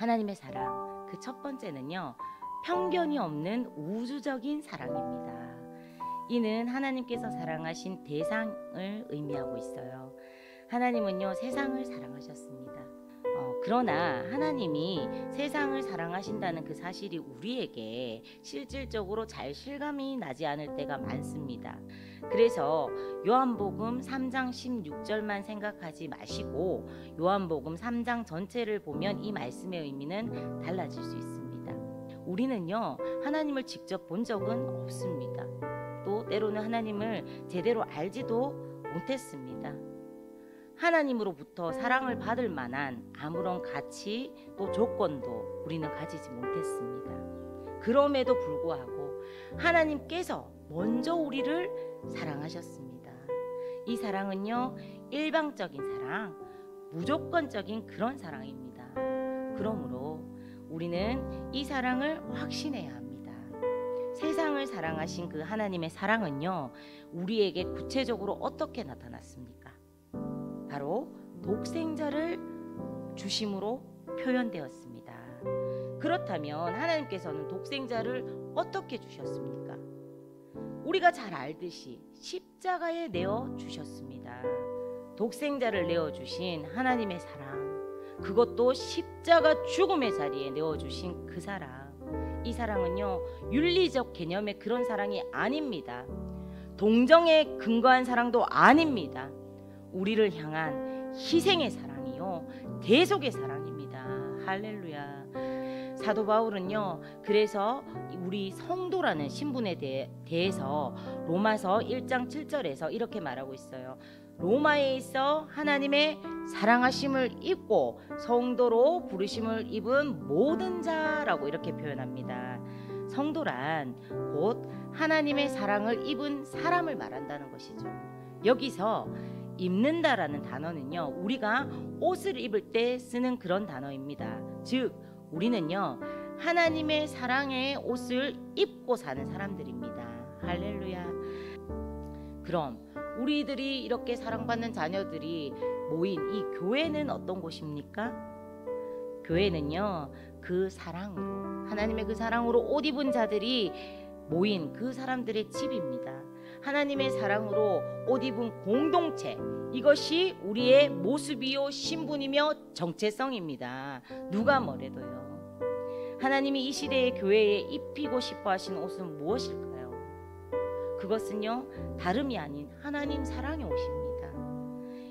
하나님의 사랑, 그 첫 번째는요, 편견이 없는 우주적인 사랑입니다. 이는 하나님께서 사랑하신 대상을 의미하고 있어요. 하나님은요, 세상을 사랑하셨습니다. 그러나 하나님이 세상을 사랑하신다는 그 사실이 우리에게 실질적으로 잘 실감이 나지 않을 때가 많습니다. 그래서 요한복음 3장 16절만 생각하지 마시고 요한복음 3장 전체를 보면 이 말씀의 의미는 달라질 수 있습니다. 우리는요, 하나님을 직접 본 적은 없습니다. 또 때로는 하나님을 제대로 알지도 못했습니다. 하나님으로부터 사랑을 받을 만한 아무런 가치 또 조건도 우리는 가지지 못했습니다. 그럼에도 불구하고 하나님께서 먼저 우리를 사랑하셨습니다. 이 사랑은요, 일방적인 사랑, 무조건적인 그런 사랑입니다. 그러므로 우리는 이 사랑을 확신해야 합니다. 세상을 사랑하신 그 하나님의 사랑은요, 우리에게 구체적으로 어떻게 나타났습니까? 바로 독생자를 주심으로 표현되었습니다. 그렇다면 하나님께서는 독생자를 어떻게 주셨습니까? 우리가 잘 알듯이 십자가에 내어 주셨습니다. 독생자를 내어 주신 하나님의 사랑, 그것도 십자가 죽음의 자리에 내어 주신 그 사랑, 이 사랑은요, 윤리적 개념의 그런 사랑이 아닙니다. 동정에 근거한 사랑도 아닙니다. 우리를 향한 희생의 사랑이요, 대속의 사랑입니다. 할렐루야. 사도 바울은요, 그래서 우리 성도라는 신분에 대해서 로마서 1장 7절에서 이렇게 말하고 있어요. 로마에 있어 하나님의 사랑하심을 입고 성도로 부르심을 입은 모든 자라고 이렇게 표현합니다. 성도란 곧 하나님의 사랑을 입은 사람을 말한다는 것이죠. 여기서 입는다라는 단어는요, 우리가 옷을 입을 때 쓰는 그런 단어입니다. 즉 우리는요, 하나님의 사랑의 옷을 입고 사는 사람들입니다. 할렐루야. 그럼 우리들이 이렇게 사랑받는 자녀들이 모인 이 교회는 어떤 곳입니까? 교회는요, 그 사랑으로, 하나님의 그 사랑으로 옷 입은 자들이 모인 그 사람들의 집입니다. 하나님의 사랑으로 옷 입은 공동체, 이것이 우리의 모습이요 신분이며 정체성입니다. 누가 뭐래도요. 하나님이 이 시대의 교회에 입히고 싶어 하신 옷은 무엇일까요? 그것은요, 다름이 아닌 하나님 사랑의 옷입니다.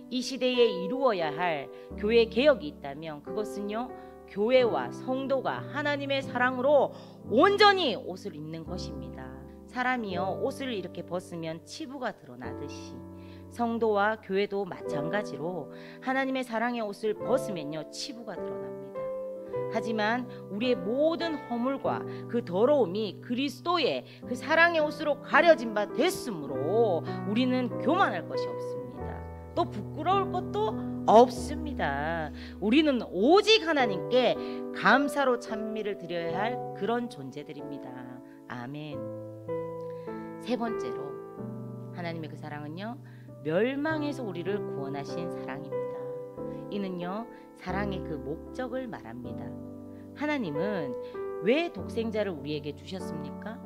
이 시대에 이루어야 할 교회 개혁이 있다면 그것은요, 교회와 성도가 하나님의 사랑으로 온전히 옷을 입는 것입니다. 사람이요, 옷을 이렇게 벗으면 치부가 드러나듯이 성도와 교회도 마찬가지로 하나님의 사랑의 옷을 벗으면요, 치부가 드러납니다. 하지만 우리의 모든 허물과 그 더러움이 그리스도의 그 사랑의 옷으로 가려진 바 됐으므로 우리는 교만할 것이 없습니다. 또 부끄러울 것도 없습니다. 우리는 오직 하나님께 감사로 찬미를 드려야 할 그런 존재들입니다. 아멘. 세 번째로 하나님의 그 사랑은요, 멸망에서 우리를 구원하신 사랑입니다. 이는요, 사랑의 그 목적을 말합니다. 하나님은 왜 독생자를 우리에게 주셨습니까?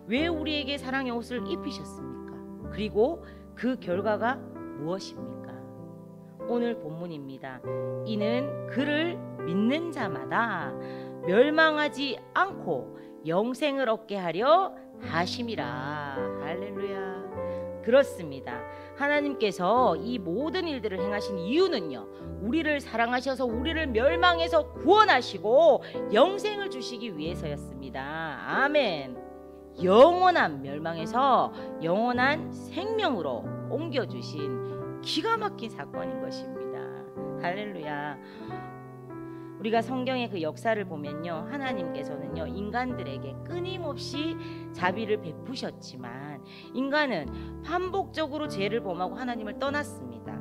왜 우리에게 사랑의 옷을 입히셨습니까? 그리고 그 결과가 무엇입니까? 오늘 본문입니다. 이는 그를 믿는 자마다 멸망하지 않고 영생을 얻게 하려 하심이라. 할렐루야. 그렇습니다. 하나님께서 이 모든 일들을 행하신 이유는요, 우리를 사랑하셔서 우리를 멸망에서 구원하시고 영생을 주시기 위해서였습니다. 아멘. 영원한 멸망에서 영원한 생명으로 옮겨주신 기가 막힌 사건인 것입니다. 할렐루야. 우리가 성경의 그 역사를 보면요, 하나님께서는요, 인간들에게 끊임없이 자비를 베푸셨지만 인간은 반복적으로 죄를 범하고 하나님을 떠났습니다.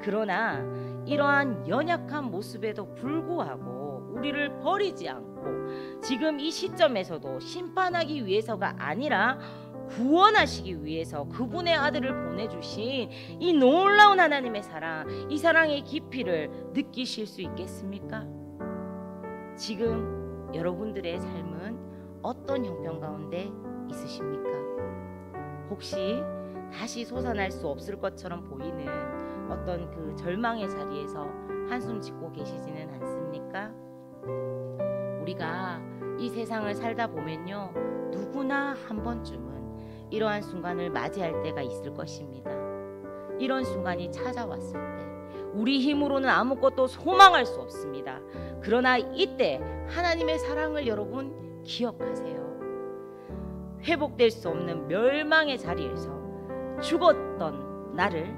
그러나 이러한 연약한 모습에도 불구하고 우리를 버리지 않고 지금 이 시점에서도 심판하기 위해서가 아니라 구원하시기 위해서 그분의 아들을 보내주신 이 놀라운 하나님의 사랑, 이 사랑의 깊이를 느끼실 수 있겠습니까? 지금 여러분들의 삶은 어떤 형편 가운데 있으십니까? 혹시 다시 솟아날 수 없을 것처럼 보이는 어떤 그 절망의 자리에서 한숨 짓고 계시지는 않습니까? 우리가 이 세상을 살다 보면요, 누구나 한 번쯤은 이러한 순간을 맞이할 때가 있을 것입니다. 이런 순간이 찾아왔을 때 우리 힘으로는 아무것도 소망할 수 없습니다. 그러나 이때 하나님의 사랑을 여러분 기억하세요. 회복될 수 없는 멸망의 자리에서 죽었던 나를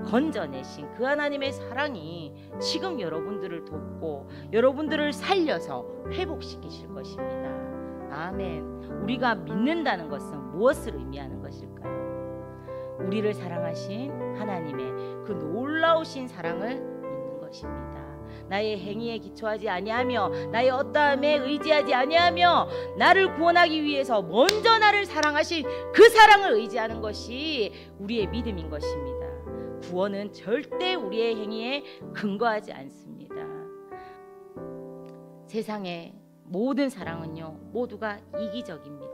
건져내신 그 하나님의 사랑이 지금 여러분들을 돕고 여러분들을 살려서 회복시키실 것입니다. 아멘. 우리가 믿는다는 것은 무엇을 의미하는 것일까요? 우리를 사랑하신 하나님의 그 놀라우신 사랑을 믿는 것입니다. 나의 행위에 기초하지 아니하며 나의 어떠함에 의지하지 아니하며 나를 구원하기 위해서 먼저 나를 사랑하신 그 사랑을 의지하는 것이 우리의 믿음인 것입니다. 구원은 절대 우리의 행위에 근거하지 않습니다. 세상의 모든 사랑은요, 모두가 이기적입니다.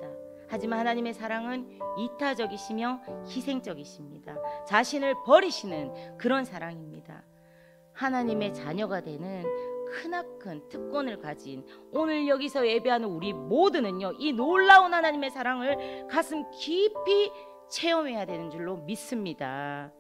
하지만 하나님의 사랑은 이타적이시며 희생적이십니다. 자신을 버리시는 그런 사랑입니다. 하나님의 자녀가 되는 크나큰 특권을 가진 오늘 여기서 예배하는 우리 모두는요, 이 놀라운 하나님의 사랑을 가슴 깊이 체험해야 되는 줄로 믿습니다.